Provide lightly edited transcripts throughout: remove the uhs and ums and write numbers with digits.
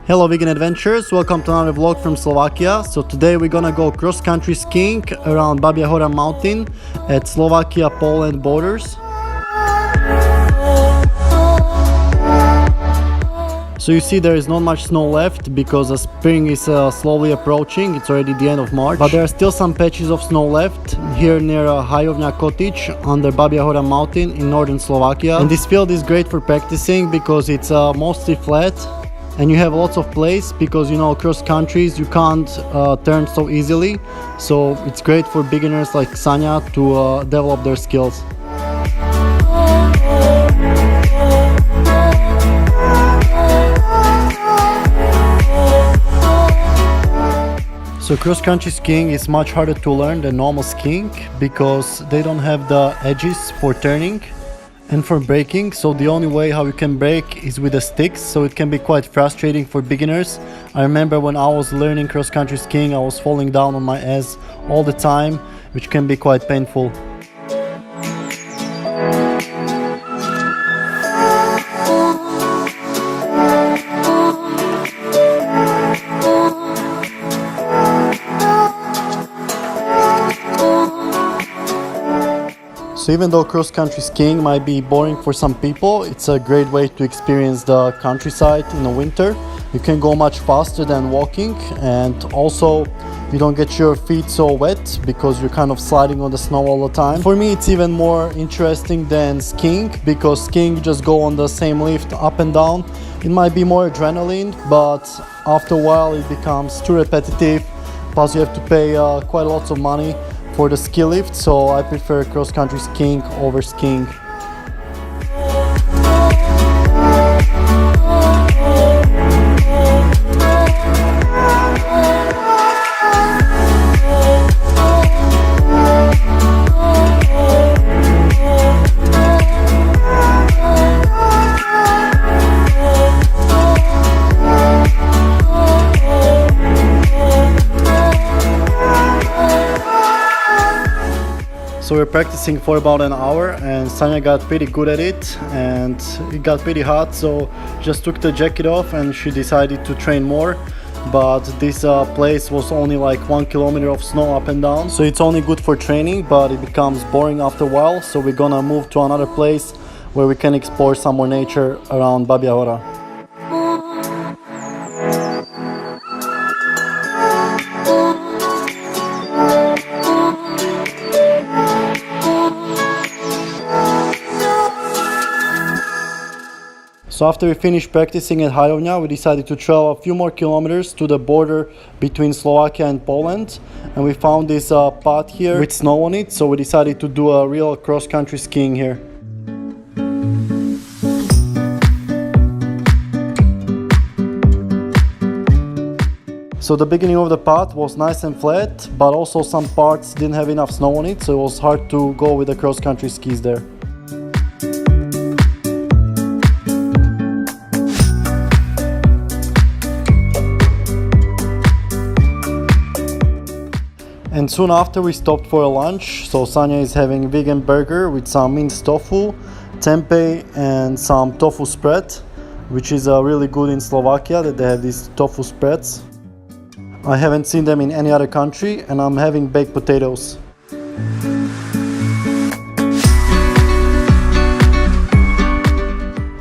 Hello vegan adventurers, welcome to another vlog from Slovakia. So today we're gonna go cross-country skiing around Babia Hora mountain at Slovakia-Poland borders. So you see there is not much snow left because the spring is slowly approaching. It's already the end of March, but there are still some patches of snow left here near Hajovňa cottage under Babia Hora mountain in northern Slovakia. And this field is great for practicing because it's mostly flat and you have lots of place because, you know, cross countries you can't turn so easily, so it's great for beginners like Sanya to develop their skills. So cross-country skiing is much harder to learn than normal skiing because they don't have the edges for turning and for braking, so the only way how you can brake is with the sticks, so it can be quite frustrating for beginners. I remember when I was learning cross-country skiing, I was falling down on my ass all the time, which can be quite painful. So even though cross-country skiing might be boring for some people, it's a great way to experience the countryside in the winter. You can go much faster than walking, and also you don't get your feet so wet because you're kind of sliding on the snow all the time. For me it's even more interesting than skiing because skiing you just go on the same lift up and down. It might be more adrenaline, but after a while it becomes too repetitive, plus you have to pay quite lots of money for the ski lift, so I prefer cross-country skiing over skiing. So we're practicing for about an hour and Sanya got pretty good at it and it got pretty hot, so just took the jacket off and she decided to train more. But this place was only like 1 kilometer of snow up and down, so it's only good for training, but it becomes boring after a while, so we're gonna move to another place where we can explore some more nature around Babia Hora. So after we finished practicing at Hajovňa, we decided to travel a few more kilometers to the border between Slovakia and Poland, and we found this path here with snow on it, so we decided to do a real cross-country skiing here. So the beginning of the path was nice and flat, but also some parts didn't have enough snow on it, so it was hard to go with the cross-country skis there. And soon after we stopped for a lunch, so Sanya is having a vegan burger with some minced tofu, tempeh and some tofu spread, which is really good in Slovakia that they have these tofu spreads. I haven't seen them in any other country, and I'm having baked potatoes.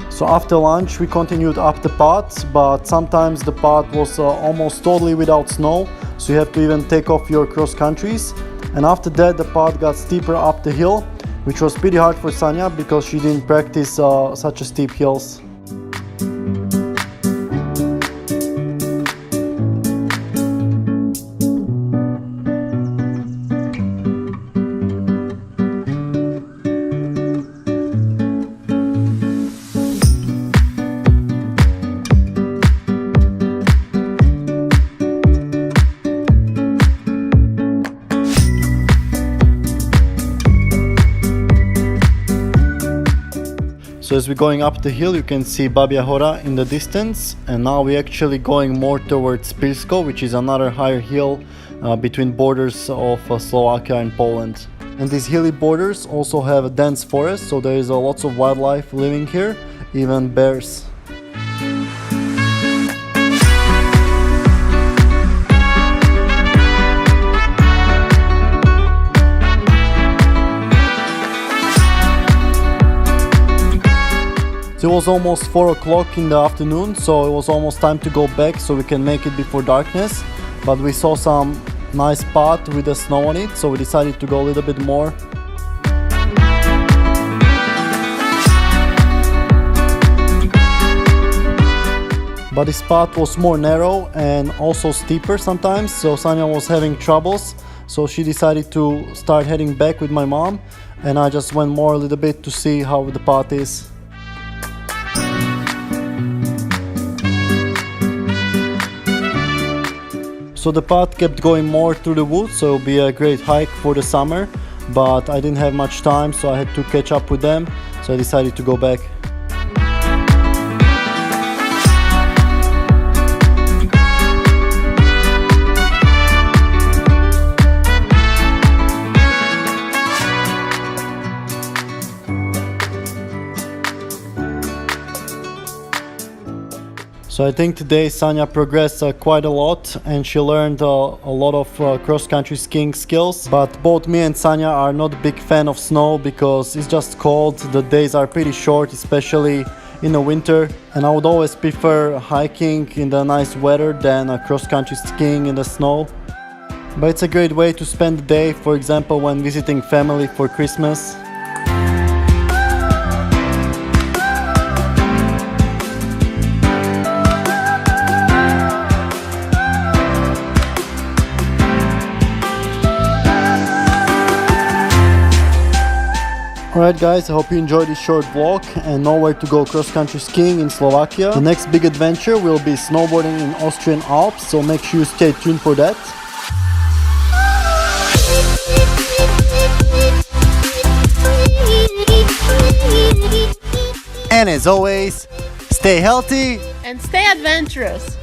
So after lunch we continued up the path, but sometimes the path was almost totally without snow, so you have to even take off your cross countries. And after that the path got steeper up the hill, which was pretty hard for Sanya because she didn't practice such a steep hills. So as we're going up the hill, you can see Babia Hora in the distance, and now we're actually going more towards Pirsko, which is another higher hill between borders of Slovakia and Poland. And these hilly borders also have a dense forest, so there is lots of wildlife living here, even bears. So it was almost 4 o'clock in the afternoon, so it was almost time to go back so we can make it before darkness. But we saw some nice path with the snow on it, so we decided to go a little bit more. But this path was more narrow and also steeper sometimes, so Sanya was having troubles. So she decided to start heading back with my mom, and I just went more a little bit to see how the path is. So the path kept going more through the woods, so it'll be a great hike for the summer, but I didn't have much time, so I had to catch up with them, so I decided to go back. So I think today Sanya progressed quite a lot, and she learned a lot of cross-country skiing skills. But both me and Sanya are not a big fan of snow because it's just cold, the days are pretty short, especially in the winter. And I would always prefer hiking in the nice weather than cross-country skiing in the snow. But it's a great way to spend the day, for example when visiting family for Christmas. Alright guys, I hope you enjoyed this short vlog and know where to go cross-country skiing in Slovakia. The next big adventure will be snowboarding in Austrian Alps, so make sure you stay tuned for that. And as always, stay healthy and stay adventurous.